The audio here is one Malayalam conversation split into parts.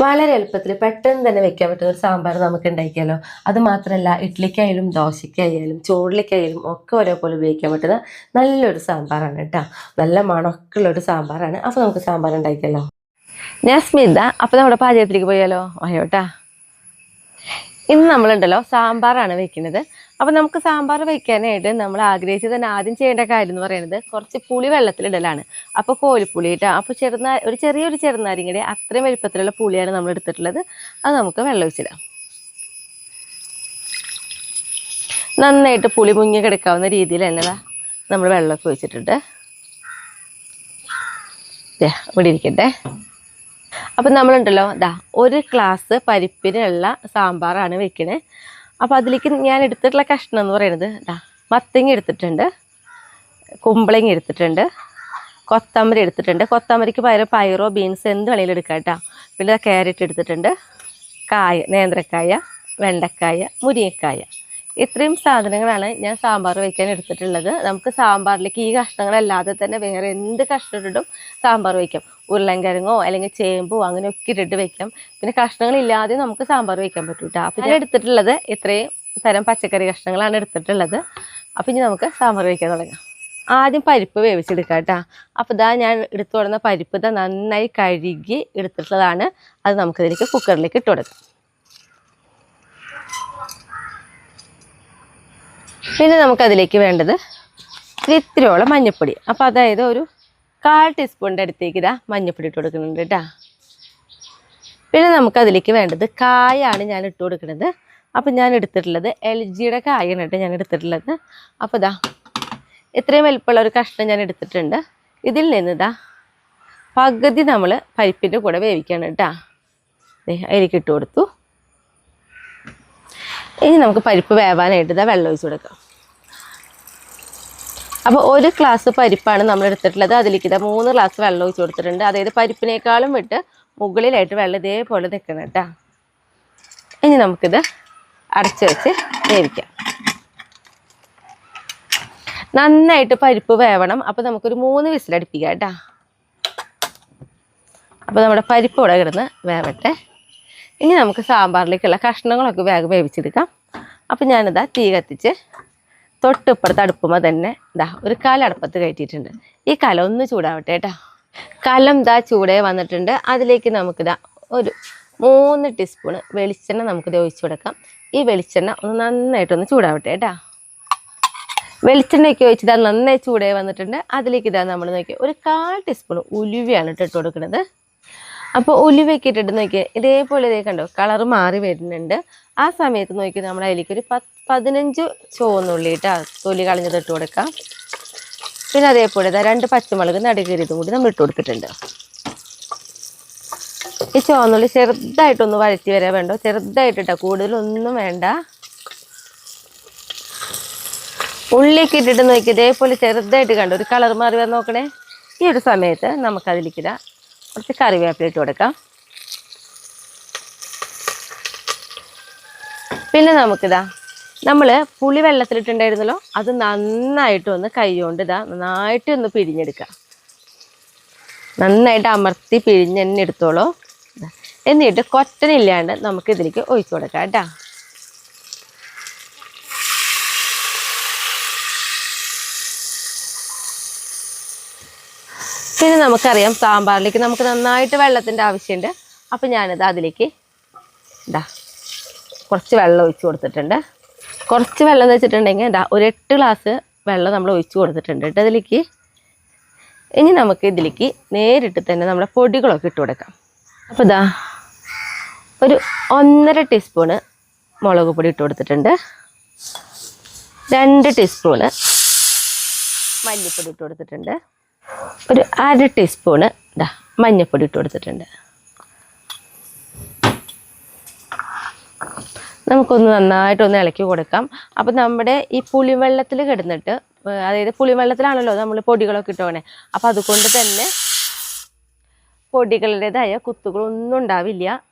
വളരെ എളുപ്പത്തിൽ പെട്ടെന്ന് തന്നെ വെക്കാൻ പറ്റുന്ന ഒരു സാമ്പാർ നമുക്ക് ഉണ്ടാക്കിയാലോ. അത് മാത്രമല്ല, ഇഡ്ഡലിക്കായാലും ദോശയ്ക്കായാലും ചോറിലേക്കായാലും ഒക്കെ ഒരേപോലെ ഉപയോഗിക്കാൻ പറ്റുന്ന നല്ലൊരു സാമ്പാറാണ് കേട്ടോ. നല്ല മണമൊക്കെ ഉള്ളൊരു സാമ്പാറാണ്. അപ്പോൾ നമുക്ക് സാമ്പാർ ഉണ്ടാക്കിയാലോ. ഞാൻ സ്മിത. അപ്പോൾ നമ്മുടെ പാചകത്തിലേക്ക് പോയാലോ. അയ്യോട്ടാ, ഇന്ന് നമ്മളുണ്ടല്ലോ സാമ്പാറാണ് വെക്കുന്നത്. അപ്പോൾ നമുക്ക് സാമ്പാർ വയ്ക്കാനായിട്ട് നമ്മൾ ആഗ്രഹിച്ചത് തന്നെ ആദ്യം ചെയ്യേണ്ട കാര്യം എന്ന് പറയുന്നത് കുറച്ച് പുളി വെള്ളത്തിലിടലാണ്. അപ്പോൾ കോലിപ്പുളി ഇട്ടാൽ അപ്പോൾ ചെറിയൊരു ചെറുനാരങ്ങയുടെ അത്രയും വലുപ്പത്തിലുള്ള പുളിയാണ് നമ്മൾ എടുത്തിട്ടുള്ളത്. അത് നമുക്ക് വെള്ളം ഒഴിച്ചിടാം. നന്നായിട്ട് പുളി മുങ്ങി കിടക്കാവുന്ന രീതിയിൽ തന്നെ നമ്മൾ വെള്ളമൊക്കെ ഒഴിച്ചിട്ടുണ്ട്. ഇവിടെ ഇരിക്കട്ടെ. അപ്പം നമ്മളുണ്ടല്ലോ ഒരു ഗ്ലാസ് പരിപ്പിനുള്ള സാമ്പാറാണ് വെക്കണേ. അപ്പോൾ അതിലേക്ക് ഞാൻ എടുത്തിട്ടുള്ള കഷ്ണം എന്ന് പറയുന്നത് മത്തങ്ങ എടുത്തിട്ടുണ്ട്, കുമ്പളങ്ങ എടുത്തിട്ടുണ്ട്, കൊത്തമരി എടുത്തിട്ടുണ്ട്. കൊത്തമരിക്ക് പകരം പയറോ ബീൻസ് എന്ത് വേണമെങ്കിലും എടുക്കാം കേട്ടോ. പിന്നെ ക്യാരറ്റ് എടുത്തിട്ടുണ്ട്, നേന്ത്രക്കായ, വെണ്ടക്കായ, മുരിങ്ങക്കായ. ഇത്രയും സാധനങ്ങളാണ് ഞാൻ സാമ്പാർ വയ്ക്കാൻ എടുത്തിട്ടുള്ളത്. നമുക്ക് സാമ്പാറിലേക്ക് ഈ കഷ്ണങ്ങളല്ലാതെ തന്നെ വേറെ എന്ത് കഷ്ണം ഇട്ടിട്ടും സാമ്പാർ വയ്ക്കാം. ഉരുളൻകിഴങ്ങോ അല്ലെങ്കിൽ ചേമ്പോ അങ്ങനെയൊക്കെ ഇട്ടിട്ട് വെക്കാം. പിന്നെ കഷ്ണങ്ങളില്ലാതെ നമുക്ക് സാമ്പാർ വയ്ക്കാൻ പറ്റും കേട്ടോ. അപ്പം ഞാൻ എടുത്തിട്ടുള്ളത് ഇത്രയും തരം പച്ചക്കറി കഷ്ണങ്ങളാണ് എടുത്തിട്ടുള്ളത്. അപ്പം ഇനി നമുക്ക് സാമ്പാർ വയ്ക്കാൻ തുടങ്ങാം. ആദ്യം പരിപ്പ് വേവിച്ചെടുക്കാം കേട്ടോ. അപ്പോൾ ഞാൻ എടുത്തു കൊടുക്കുന്ന പരിപ്പ് നന്നായി കഴുകി എടുത്തിട്ടുള്ളതാണ്. അത് നമുക്കിതിലേക്ക് കുക്കറിലേക്ക് ഇട്ട് കൊടുക്കാം. പിന്നെ നമുക്കതിലേക്ക് വേണ്ടത് ഇത്തിരിയോളം മഞ്ഞൾപ്പൊടി. അപ്പോൾ അതായത് ഒരു 1/4 ടീസ്പൂണിൻ്റെ അടുത്തേക്ക് മഞ്ഞൾപ്പൊടി ഇട്ട് കൊടുക്കുന്നുണ്ട് കേട്ടോ. പിന്നെ നമുക്കതിലേക്ക് വേണ്ടത് കായാണ് ഞാൻ ഇട്ട് കൊടുക്കുന്നത്. അപ്പോൾ ഞാൻ എടുത്തിട്ടുള്ളത് LGയുടെ കായാണ് കേട്ടോ ഞാൻ എടുത്തിട്ടുള്ളത്. അപ്പോൾ ഇത്രയും വലുപ്പമുള്ള ഒരു കഷ്ണം ഞാൻ എടുത്തിട്ടുണ്ട്. ഇതിൽ നിന്ന് പകുതി നമ്മൾ പരിപ്പിൻ്റെ കൂടെ വേവിക്കുകയാണ് കേട്ടോ. അതിലേക്ക് ഇട്ട് കൊടുത്തു. ഇനി നമുക്ക് പരിപ്പ് വേവാനായിട്ട് വെള്ളം ഒഴിച്ച് കൊടുക്കാം. അപ്പോൾ 1 ഗ്ലാസ് പരിപ്പാണ് നമ്മൾ എടുത്തിട്ടുള്ളത്. അതിലേക്ക് 3 ഗ്ലാസ് വെള്ളം ഒഴിച്ച് കൊടുത്തിട്ടുണ്ട്. അതായത് പരിപ്പിനേക്കാളും വിട്ട് മുകളിലായിട്ട് വെള്ളം ഇതേപോലെ നിൽക്കണം കേട്ടോ. ഇനി നമുക്കിത് അടച്ച് വെച്ച് വേവിക്കാം. നന്നായിട്ട് പരിപ്പ് വേവണം. അപ്പോൾ നമുക്കൊരു 3 വിസിലടിപ്പിക്കാം കേട്ടോ. അപ്പോൾ നമ്മുടെ പരിപ്പ് ഇവിടെ കിടന്ന് വേവട്ടെ. ഇനി നമുക്ക് സാമ്പാറിലേക്കുള്ള കഷ്ണങ്ങളൊക്കെ വേഗം വേവിച്ചെടുക്കാം. അപ്പം ഞാനിതാ തീ കത്തിച്ച് തൊട്ടിപ്പുറത്ത് അടുപ്പുമ്പോൾ തന്നെ ഒരു കലടപ്പത്ത് കയറ്റിയിട്ടുണ്ട്. ഈ കലം ഒന്ന് ചൂടാവട്ടെ കേട്ടോ. കലം ചൂടായി വന്നിട്ടുണ്ട്. അതിലേക്ക് നമുക്കിതാ ഒരു 3 ടീസ്പൂണ് വെളിച്ചെണ്ണ നമുക്കിത് ഒഴിച്ച് കൊടുക്കാം. ഈ വെളിച്ചെണ്ണ ഒന്ന് നന്നായിട്ടൊന്ന് ചൂടാവട്ടെ കേട്ടോ. വെളിച്ചെണ്ണയൊക്കെ ഒഴിച്ച് നന്നായി ചൂടായി വന്നിട്ടുണ്ട്. അതിലേക്ക് നമ്മൾ നോക്കി ഒരു 1/4 ടീസ്പൂൺ ഉലുവയാണ് ഇട്ട് കൊടുക്കുന്നത്. അപ്പോൾ ഉലുവയൊക്കെ ഇട്ടിട്ട് നോക്കിയാൽ ഇതേപോലെ കണ്ടോ കളറ് മാറി വരുന്നുണ്ട്. ആ സമയത്ത് നോക്കി നമ്മൾ അതിലേക്ക് ഒരു 15 ചുവന്നുള്ളി തൊലി കളഞ്ഞത് ഇട്ട് കൊടുക്കാം. പിന്നെ അതേപോലെ 2 പച്ചമുളക് നടുകീറിയതും കൂടി നമ്മൾ ഇട്ട് കൊടുത്തിട്ടുണ്ട്. ഈ ചുവന്നുള്ളി ചെറുതായിട്ടൊന്ന് വഴറ്റി വരാൻ വേണ്ടോ, ചെറുതായിട്ടിട്ടോ, കൂടുതലൊന്നും വേണ്ട. ഉള്ളിയൊക്കെ ഇട്ടിട്ട് നോക്കി ഇതേപോലെ ചെറുതായിട്ട് കണ്ടോ ഒരു കളർ മാറി വന്ന് നോക്കണേ. ഈ ഒരു സമയത്ത് നമുക്കതിലേക്ക് കുറച്ച് കറിവേപ്പില ഇട്ട് കൊടുക്കാം. പിന്നെ നമുക്കിതാ നമ്മൾ പുളി വെള്ളത്തിലിട്ടുണ്ടായിരുന്നല്ലോ, അത് നന്നായിട്ടൊന്ന് കൈ കൊണ്ട് നന്നായിട്ടൊന്ന് പിഴിഞ്ഞെടുക്കാം. നന്നായിട്ട് അമർത്തി പിഴിഞ്ഞ് തന്നെ എടുത്തോളൂ. എന്നിട്ട് കൊറ്റനില്ലാണ്ട് നമുക്ക് ഇതിലേക്ക് ഒഴിച്ചു കൊടുക്കാം കേട്ടോ. പിന്നെ നമുക്കറിയാം സാമ്പാറിലേക്ക് നമുക്ക് നന്നായിട്ട് വെള്ളത്തിൻ്റെ ആവശ്യമുണ്ട്. അപ്പം ഞാനിത് അതിലേക്ക് കുറച്ച് വെള്ളം ഒഴിച്ച് കൊടുത്തിട്ടുണ്ട്. കുറച്ച് വെള്ളം എന്ന് വെച്ചിട്ടുണ്ടെങ്കിൽ ഒരു 8 ഗ്ലാസ് വെള്ളം നമ്മൾ ഒഴിച്ച് കൊടുത്തിട്ടുണ്ട് കേട്ടോ അതിലേക്ക്. ഇനി നമുക്ക് ഇതിലേക്ക് നേരിട്ട് തന്നെ നമ്മുടെ പൊടികളൊക്കെ ഇട്ട് കൊടുക്കാം. അപ്പോൾ ഒരു 1.5 ടീസ്പൂണ് മുളക് പൊടി ഇട്ട് കൊടുത്തിട്ടുണ്ട്. 2 ടീസ്പൂണ് മല്ലിപ്പൊടി ഇട്ട് കൊടുത്തിട്ടുണ്ട്. ഒരു 1/2 ടീസ്പൂണ് മഞ്ഞൾപ്പൊടി ഇട്ട് കൊടുത്തിട്ടുണ്ട്. നമുക്കൊന്ന് നന്നായിട്ടൊന്ന് ഇളക്കി കൊടുക്കാം. അപ്പം നമ്മുടെ ഈ പുളിവെള്ളത്തിൽ കിടന്നിട്ട്, അതായത് പുളിവെള്ളത്തിലാണല്ലോ നമ്മൾ പൊടികളൊക്കെ ഇട്ടോണേ, അപ്പം അതുകൊണ്ട് തന്നെ പൊടികളുടേതായ കുത്തുകളൊന്നും ഉണ്ടാവില്ല.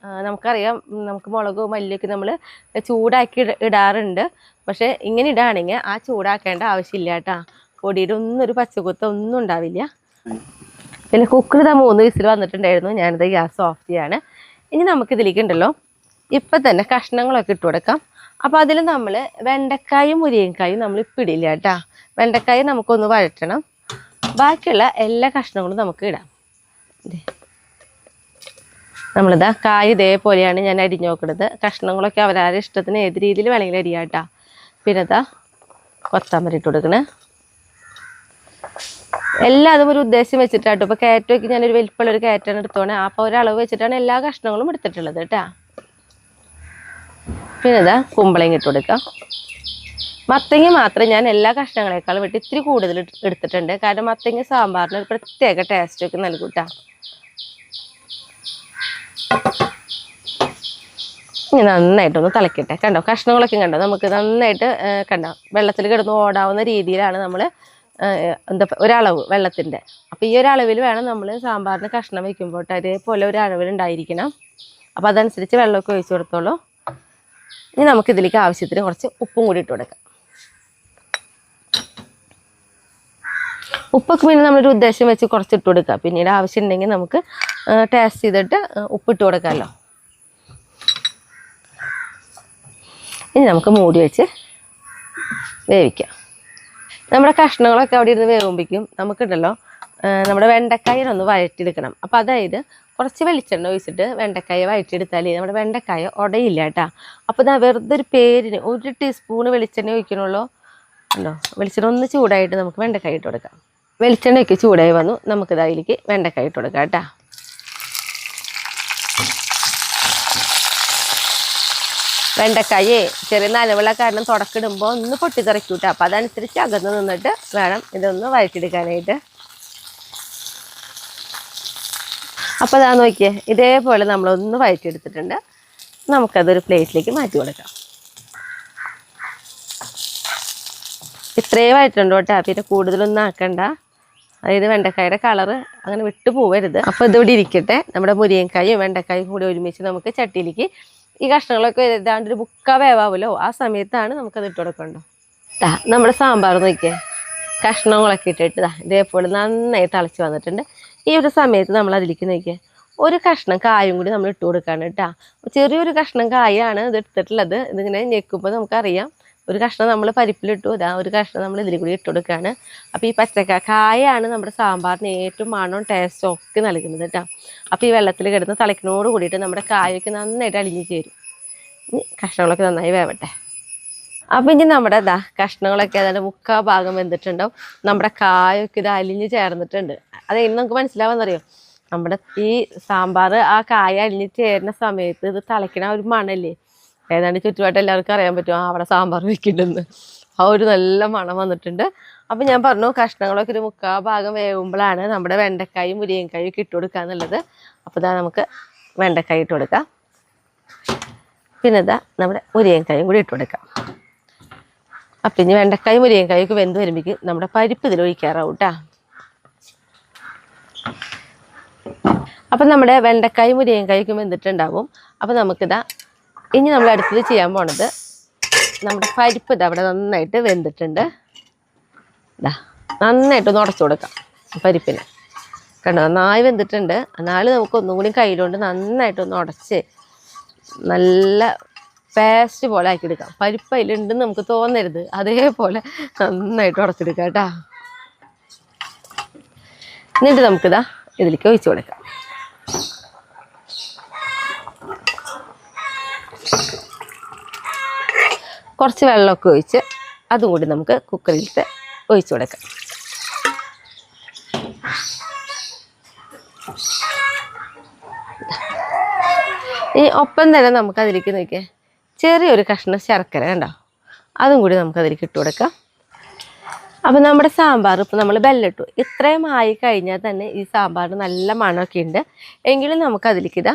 നമുക്കറിയാം, നമുക്ക് മുളക് മല്ലിയൊക്കെ നമ്മൾ ചൂടാക്കി ഇടാറുണ്ട്. പക്ഷേ ഇങ്ങനെ ഇടുകയാണെങ്കിൽ ആ ചൂടാക്കേണ്ട ആവശ്യമില്ല കേട്ടോ. പൊടിയുടെ ഒന്നും ഒരു പച്ചക്കുത്ത ഒന്നും ഉണ്ടാവില്ല. പിന്നെ കുക്കർ 3 വിസിൽ വന്നിട്ടുണ്ടായിരുന്നു. ഞാനിത് ഗ്യാസ് ഓഫ് ചെയ്യാണ്. ഇനി നമുക്കിതിലേക്ക് ഉണ്ടല്ലോ ഇപ്പം തന്നെ കഷ്ണങ്ങളൊക്കെ ഇട്ട് കൊടുക്കാം. അപ്പോൾ അതിൽ നമ്മൾ വെണ്ടക്കായും മുരിങ്ങക്കായും നമ്മൾ ഇപ്പം ഇടില്ല കേട്ടോ. വെണ്ടക്കായ നമുക്കൊന്ന് വഴറ്റണം. ബാക്കിയുള്ള എല്ലാ കഷ്ണങ്ങളും നമുക്ക് ഇടാം. നമ്മളിതാ കായ് ഇതേപോലെയാണ് ഞാൻ അരിഞ്ഞു നോക്കുന്നത്. കഷ്ണങ്ങളൊക്കെ അവരവരുടെ ഇഷ്ടത്തിന് ഏത് രീതിയിൽ വേണമെങ്കിലും അരിയാം കേട്ടോ. പിന്നെ ഇതാ കൊത്തമല്ലി ഇട്ട് കൊടുക്കണേ. എല്ലാം അതും ഒരു ഉദ്ദേശം വെച്ചിട്ടാട്ടോ. ഇപ്പോൾ കയറ്റമൊക്കെ ഞാനൊരു വലിപ്പമുള്ള ഒരു കയറ്റാണ് എടുത്തോണേ. അപ്പോൾ ഒരളവ് വെച്ചിട്ടാണ് എല്ലാ കഷ്ണങ്ങളും എടുത്തിട്ടുള്ളത് കേട്ടോ. പിന്നെ ഇതാ കുമ്പളങ്ങ ഇട്ട് കൊടുക്കാം. മത്തങ്ങ മാത്രം ഞാൻ എല്ലാ കഷ്ണങ്ങളെക്കാളും വിട്ട് ഇത്തിരി കൂടുതൽ എടുത്തിട്ടുണ്ട്. കാരണം മത്തങ്ങ സാമ്പാറിന് ഒരു പ്രത്യേക ടേസ്റ്റൊക്കെ നൽകും കേട്ടോ. ഇനി നന്നായിട്ടൊന്ന് തിളക്കട്ടെ. കണ്ടോ കഷ്ണങ്ങളൊക്കെ കണ്ടോ നമുക്ക് നന്നായിട്ട് കണ്ടോ വെള്ളത്തിൽ കിടന്ന് ഓടാവുന്ന രീതിയിലാണ് നമ്മൾ എന്താ ഒരളവ് വെള്ളത്തിൻ്റെ. അപ്പോൾ ഈ ഒരളവിൽ വേണം നമ്മൾ സാമ്പാറിന് കഷ്ണം വയ്ക്കുമ്പോൾ അതേപോലെ ഒരു അളവിലുണ്ടായിരിക്കണം. അപ്പോൾ അതനുസരിച്ച് വെള്ളമൊക്കെ ഒഴിച്ച് കൊടുത്തോളൂ. ഇനി നമുക്കിതിലേക്ക് ആവശ്യത്തിന് കുറച്ച് ഉപ്പും കൂടി ഇട്ട് കൊടുക്കാം. ഉപ്പൊക്കെ പിന്നെ നമ്മളൊരു ഉദ്ദേശം വെച്ച് കുറച്ച് ഇട്ട് കൊടുക്കുക. പിന്നീട് ആവശ്യം ഉണ്ടെങ്കിൽ നമുക്ക് ടേസ്റ്റ് ചെയ്തിട്ട് ഉപ്പിട്ട് കൊടുക്കാമല്ലോ. ഇനി നമുക്ക് മൂടി വെച്ച് വേവിക്കാം. നമ്മുടെ കഷ്ണങ്ങളൊക്കെ അവിടെ ഇരുന്ന് വേവുമ്പോഴേക്കും നമുക്കുണ്ടല്ലോ നമ്മുടെ വെണ്ടക്കായൊന്ന് വഴറ്റിയെടുക്കണം. അപ്പോൾ അതായത് കുറച്ച് വെളിച്ചെണ്ണ ഒഴിച്ചിട്ട് വെണ്ടക്കായ വഴറ്റിയെടുത്താൽ നമ്മുടെ വെണ്ടക്കായ ഉടയില്ല കേട്ടോ. അപ്പോൾ ഇതാ വെറുതെ ഒരു പേരിന് 1 ടീസ്പൂണ് വെളിച്ചെണ്ണ ഒഴിക്കണുള്ളൂ. ഉണ്ടോ വെളിച്ചെണ്ണ ഒന്ന് ചൂടായിട്ട് നമുക്ക് വെണ്ടക്കായ ഇട്ട് കൊടുക്കാം. വെളിച്ചെണ്ണയൊക്കെ ചൂടായി വന്നു. നമുക്കിത് അതിലേക്ക് വെണ്ടക്കായ ഇട്ട് കൊടുക്കാം കേട്ടോ. വെണ്ടക്കായേ ചെറിയ നനവുള്ള കാരണം തുടക്കിടുമ്പോൾ ഒന്ന് പൊട്ടിത്തെറിക്കൂട്ടോ. അപ്പോൾ അതനുസരിച്ച് അകന്ന് നിന്നിട്ട് വേണം ഇതൊന്ന് വഴറ്റിയെടുക്കാനായിട്ട്. അപ്പോൾ അതാ നോക്കിയേ ഇതേപോലെ നമ്മളൊന്ന് വഴറ്റിയെടുത്തിട്ടുണ്ട്. നമുക്കതൊരു പ്ലേറ്റിലേക്ക് മാറ്റി കൊടുക്കാം. ഇത്രയും വഴറ്റുണ്ടോ കേട്ടോ. പിന്നെ കൂടുതലൊന്നും ആക്കണ്ട. അതായത് വെണ്ടക്കായുടെ കളറ് അങ്ങനെ വിട്ടു പോവരുത്. അപ്പോൾ ഇതിവിടെ ഇരിക്കട്ടെ. നമ്മുടെ മുരിങ്ങക്കായും വെണ്ടക്കായും കൂടി ഒരുമിച്ച് നമുക്ക് ചട്ടിയിലേക്ക് ഈ കഷ്ണങ്ങളൊക്കെ ഏതാണ്ട് ഒരു മുക്കാ വേവാവുമല്ലോ. ആ സമയത്താണ് നമുക്കത് ഇട്ട് കൊടുക്കണ്ടോ. നമ്മുടെ സാമ്പാർ നോക്കിയേ കഷ്ണങ്ങളൊക്കെ ഇട്ടിട്ട് ഇതേപോലെ നന്നായി തിളച്ച് വന്നിട്ടുണ്ട്. ഈ ഒരു സമയത്ത് നമ്മൾ അതിലേക്ക് നോക്കിയേ ഒരു കഷ്ണം കായും കൂടി നമ്മൾ ഇട്ട് കൊടുക്കുകയാണ് കേട്ടോ. ചെറിയൊരു കഷ്ണം കായാണ് ഇത് എടുത്തിട്ടുള്ളത്. ഇതിങ്ങനെ ഞെക്കുമ്പോൾ നമുക്കറിയാം. ഒരു കഷ്ണം നമ്മൾ പരിപ്പിലിട്ടു. ഒരു കഷ്ണം നമ്മൾ ഇതിൽ കൂടി ഇട്ട് കൊടുക്കുകയാണ്. അപ്പോൾ ഈ കായാണ് നമ്മുടെ സാമ്പാറിന് ഏറ്റവും മണവും ടേസ്റ്റും ഒക്കെ നൽകുന്നത് കേട്ടോ. അപ്പോൾ ഈ വെള്ളത്തിൽ കിടന്ന് തിളയ്ക്കുന്നതോട് കൂടിയിട്ട് നമ്മുടെ കായൊക്കെ നന്നായിട്ട് അലിഞ്ഞ് ചേരും. ഇനി കഷ്ണങ്ങളൊക്കെ നന്നായി വേവട്ടെ. അപ്പോൾ ഇനി നമ്മുടെ കഷ്ണങ്ങളൊക്കെ അതിൻ്റെ മുക്കാ ഭാഗം വെന്തിട്ടുണ്ടാവും. നമ്മുടെ കായൊക്കെ ഇത് അലിഞ്ഞ് ചേർന്നിട്ടുണ്ട്. അത് ഇനി നമുക്ക് മനസ്സിലാവാന്നറിയോ, നമ്മുടെ ഈ സാമ്പാർ ആ കായ അലിഞ്ഞ് ചേരുന്ന സമയത്ത് ഇത് തിളയ്ക്കണ ഒരു മണല്ലേ, ഏതാണ്ട് ചുറ്റുപാട്ട് എല്ലാവർക്കും അറിയാൻ പറ്റും അവിടെ സാമ്പാർ വെക്കുന്നുണ്ടെന്ന്. ആ ഒരു നല്ല മണം വന്നിട്ടുണ്ട്. അപ്പം ഞാൻ പറഞ്ഞു കഷ്ണങ്ങളൊക്കെ ഒരു മുക്കാ ഭാഗം വേവുമ്പോഴാണ് നമ്മുടെ വെണ്ടക്കായും മുരിങ്ങക്കായും ഒക്കെ ഇട്ട് കൊടുക്കുക എന്നുള്ളത്. അപ്പോൾ നമുക്ക് വെണ്ടക്കായ ഇട്ട് കൊടുക്കാം. പിന്നെ നമ്മുടെ മുരിങ്ങക്കായും കൂടി ഇട്ട് കൊടുക്കാം. അപ്പം ഇനി വെണ്ടക്കായും മുരിങ്ങക്കായും ഒക്കെ വെന്ത് വരുമ്പോഴേക്കും നമ്മുടെ പരിപ്പ് ഇതിൽ ഒഴിക്കാറാവും കേട്ടോ. അപ്പം നമ്മുടെ വെണ്ടക്കായും മുരിങ്ങക്കായും ഒക്കെ വെന്തിട്ടുണ്ടാവും. അപ്പം നമുക്കിതാ ഇനി നമ്മൾ അടുത്തത് ചെയ്യാൻ പോണത് നമ്മുടെ പരിപ്പ് അവിടെ നന്നായിട്ട് വെന്തിട്ടുണ്ട്. നന്നായിട്ടൊന്ന് ഉടച്ചു കൊടുക്കാം പരിപ്പിന്. കണ്ടോ നന്നായി വെന്തിട്ടുണ്ട്. എന്നാലും നമുക്ക് ഒന്നും കൂടി കയ്യിലുകൊണ്ട് നന്നായിട്ടൊന്ന് ഉടച്ച് നല്ല പേസ്റ്റ് പോലെ ആക്കിയെടുക്കാം. പരിപ്പ് അതിലുണ്ടെന്ന് നമുക്ക് തോന്നരുത്. അതേപോലെ നന്നായിട്ട് ഉടച്ചെടുക്കാം കേട്ടോ. എന്നിട്ട് നമുക്കിതാ ഇതിലേക്ക് ഒഴിച്ചു കൊടുക്കാം. കുറച്ച് വെള്ളമൊക്കെ ഒഴിച്ച് അതും കൂടി നമുക്ക് കുക്കറിലിട്ട് ഒഴിച്ചു കൊടുക്കാം. ഈ ഒപ്പം തന്നെ നമുക്ക് അതിലേക്ക് നോക്കിയാൽ ചെറിയൊരു കഷ്ണം ശർക്കര കണ്ടോ, അതും കൂടി നമുക്ക് അതിലേക്ക് ഇട്ട് കൊടുക്കാം. അപ്പം നമ്മുടെ സാമ്പാർ ഇപ്പോൾ നമ്മൾ ബെല്ലിട്ടു. ഇത്രയും ആയി കഴിഞ്ഞാൽ തന്നെ ഈ സാമ്പാറിന് നല്ല മണമൊക്കെ ഉണ്ട്. എങ്കിലും നമുക്കതിലേക്ക്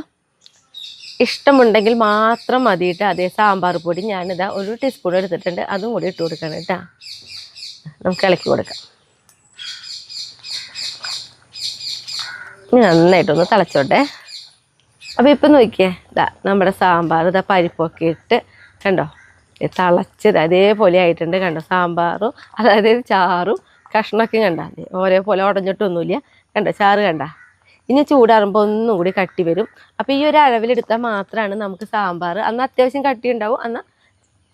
ഇഷ്ടമുണ്ടെങ്കിൽ മാത്രം മതിയിട്ട് അതേ സാമ്പാർ പൊടി ഞാനിതാ 1 ടീസ്പൂൺ എടുത്തിട്ടുണ്ട്. അതും കൂടി ഇട്ട് കൊടുക്കണം കേട്ടോ. നമുക്ക് ഇളക്കി കൊടുക്കാം. നന്നായിട്ടൊന്ന് തിളച്ചോട്ടെ. അപ്പോൾ ഇപ്പം നോക്കിയേ നമ്മുടെ സാമ്പാർ പരിപ്പൊക്കെ ഇട്ട് കണ്ടോ തിളച്ചത് അതേപോലെ ആയിട്ടുണ്ട്. കണ്ടോ സാമ്പാറും അതായത് ചാറും കഷ്ണമൊക്കെ കണ്ടാൽ ഒരേപോലെ ഉടഞ്ഞിട്ടൊന്നുമില്ല. കണ്ടോ ചാറ് കണ്ട ഇനി ചൂടാറുമ്പോൾ ഒന്നും കൂടി കട്ടി വരും. അപ്പോൾ ഈ ഒരു അളവിലെടുത്താൽ മാത്രമാണ് നമുക്ക് സാമ്പാർ അന്ന് അത്യാവശ്യം കട്ടി ഉണ്ടാവും, എന്നാൽ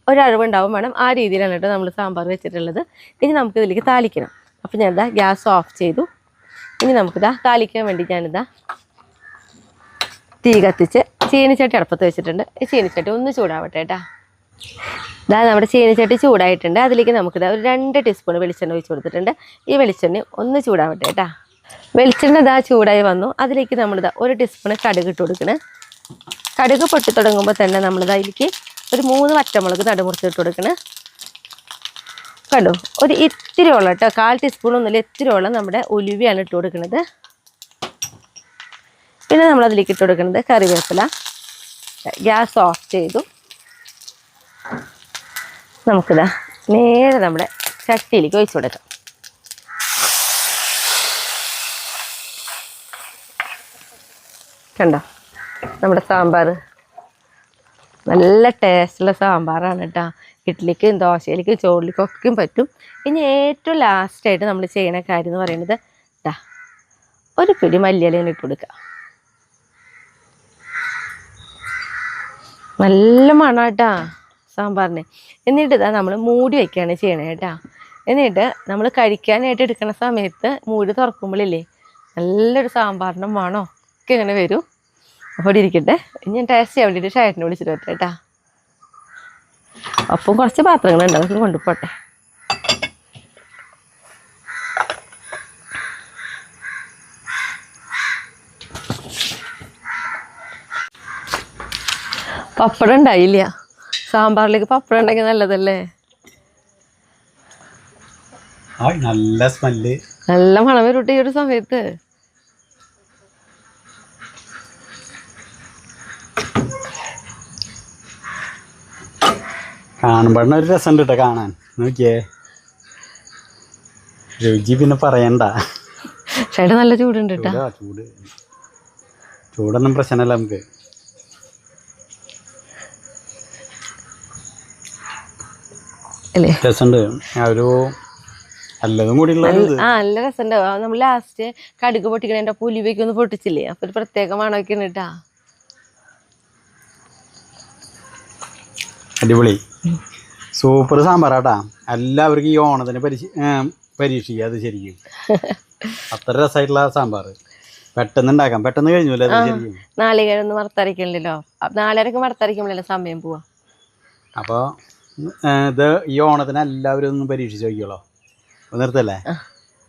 ഒരളവുണ്ടാവും വേണം. ആ രീതിയിലാണ് കേട്ടോ നമ്മൾ സാമ്പാർ വെച്ചിട്ടുള്ളത്. ഇനി നമുക്ക് ഇതിലേക്ക് താളിക്കണം. അപ്പോൾ ഞാനിതാ ഗ്യാസ് ഓഫ് ചെയ്തു. ഇനി നമുക്കിതാ താളിക്കാൻ വേണ്ടി ഞാനിതാ തീ കത്തിച്ച് ചീനിച്ചട്ടി അടുപ്പത്ത് വെച്ചിട്ടുണ്ട്. ഈ ചീനിച്ചട്ടി ഒന്ന് ചൂടാവട്ടെ കേട്ടോ. ഇതാ നമ്മുടെ ചീനിച്ചട്ടി ചൂടായിട്ടുണ്ട്. അതിലേക്ക് നമുക്കിതാ ഒരു 2 ടീസ്പൂൺ വെളിച്ചെണ്ണ ഒഴിച്ച് കൊടുത്തിട്ടുണ്ട്. ഈ വെളിച്ചെണ്ണ ഒന്ന് ചൂടാവട്ടെ കേട്ടോ. വെളിച്ചെണ്ണ ഇതാ ചൂടായി വന്നു. അതിലേക്ക് നമ്മളിതാ 1 ടീസ്പൂൺ കടുക് ഇട്ട് കൊടുക്കണം. കടുക് പൊട്ടി തുടങ്ങുമ്പോൾ തന്നെ നമ്മളിതാ അതിലേക്ക് ഒരു 3 വറ്റമുളക് നടുമുറിച്ച് ഇട്ട് കൊടുക്കണം. കണ്ടോ, ഒരു ഇത്തിരിയോളം കേട്ടോ, 1/4 ടീസ്പൂൺ ഒന്നുമില്ല, ഇത്തിരിയോളം നമ്മുടെ ഉലുവയാണ് ഇട്ട് കൊടുക്കുന്നത്. പിന്നെ നമ്മളതിലേക്ക് ഇട്ട് കൊടുക്കുന്നത് കറിവേപ്പില. ഗ്യാസ് ഓഫ് ചെയ്തു. നമുക്കിതാ നേരെ നമ്മുടെ ചട്ടിയിലേക്ക് ഒഴിച്ചു കൊടുക്കാം. കണ്ടോ, നമ്മുടെ സാമ്പാർ നല്ല ടേസ്റ്റുള്ള സാമ്പാറാണ് കേട്ടോ. ഇഡ്ഡലിക്കും ദോശയിലേക്കും ചോറിലേക്കൊക്കെയും പറ്റും. ഇനി ഏറ്റവും ലാസ്റ്റായിട്ട് നമ്മൾ ചെയ്യുന്ന കാര്യം എന്ന് പറയുന്നത് ഇതാ ഒരു പിടി മല്ലിയില ഇട്ട് കൊടുക്കുക. നല്ല മണം കേട്ടോ സാമ്പാറിന്. എന്നിട്ട് ഇതാ നമ്മൾ മൂടി വയ്ക്കുകയാണ് ചെയ്യണത് കേട്ടോ. എന്നിട്ട് നമ്മൾ കഴിക്കാനായിട്ട് എടുക്കുന്ന സമയത്ത് മൂടി തുറക്കുമ്പോഴില്ലേ നല്ലൊരു സാമ്പാറിൻ്റെ മണം ഒക്കെ ഇങ്ങനെ വരും. അപ്പോൾ ഇവിടെ ഇരിക്കട്ടെ, ഞാൻ ടേസ്റ്റ് ചെയ്യാൻ വേണ്ടിയിട്ട് ഷായറ്റിനെ വിളിച്ചിട്ട് വരട്ടെ കേട്ടോ. അപ്പം കുറച്ച് പാത്രങ്ങളുണ്ടാവും, അത് കൊണ്ടുപോട്ടെ. പപ്പടം ഉണ്ടായില്ല. സാമ്പാറിലേക്ക് പപ്പടം ഉണ്ടെങ്കിൽ നല്ലതല്ലേ. നല്ല സ്മെല്ല്, നല്ല മണം വരും ഈ ഒരു സമയത്ത്. കാണുമ്പോഴേ ഒരു രസമുണ്ട് കേട്ടോ കാണാൻ. നോക്കിയേ രുചി പിന്നെ പറയണ്ട. ചേട്ടാ നല്ല ചൂടുണ്ട് കേട്ടോ. ചൂടൊന്നും പ്രശ്നമല്ല നമുക്ക്. രസമുണ്ട്. ഒരു നല്ലതും കൂടി നല്ല രസമുണ്ടാവും. നമ്മൾ ലാസ്റ്റ് കടുക് പൊട്ടിക്കണേൻ്റെ പുലിവയ്ക്ക് ഒന്ന് പൊട്ടിച്ചില്ലേ, അപ്പൊ ഒരു പ്രത്യേക മണമൊക്കെ ഉണ്ട് കേട്ടാ. അടിപൊളി സൂപ്പർ സാമ്പാറാട്ടാ. എല്ലാവർക്കും ഈ ഓണത്തിന് പരീക്ഷിക്കുക. അത് ശരിക്കും അത്ര രസമായിട്ടുള്ള സാമ്പാർ. പെട്ടെന്ന് ഉണ്ടാക്കാം, പെട്ടെന്ന് കഴിഞ്ഞല്ലേ. ശരിക്കും നാളികേരൊന്നും വറുത്തരയ്ക്കണല്ലോ, നാളികേരൊക്കെ വറുത്തരയ്ക്കുമ്പോഴല്ലേ സമയം പോവാ. അപ്പോൾ ഇത് ഈ ഓണത്തിന് എല്ലാവരും ഒന്ന് പരീക്ഷിച്ച് നോക്കിയോളൂ. നിർത്തല്ലേ.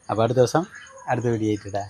അപ്പോൾ അടുത്ത ദിവസം അടുത്ത വീഡിയോ ആയിട്ടിടാം.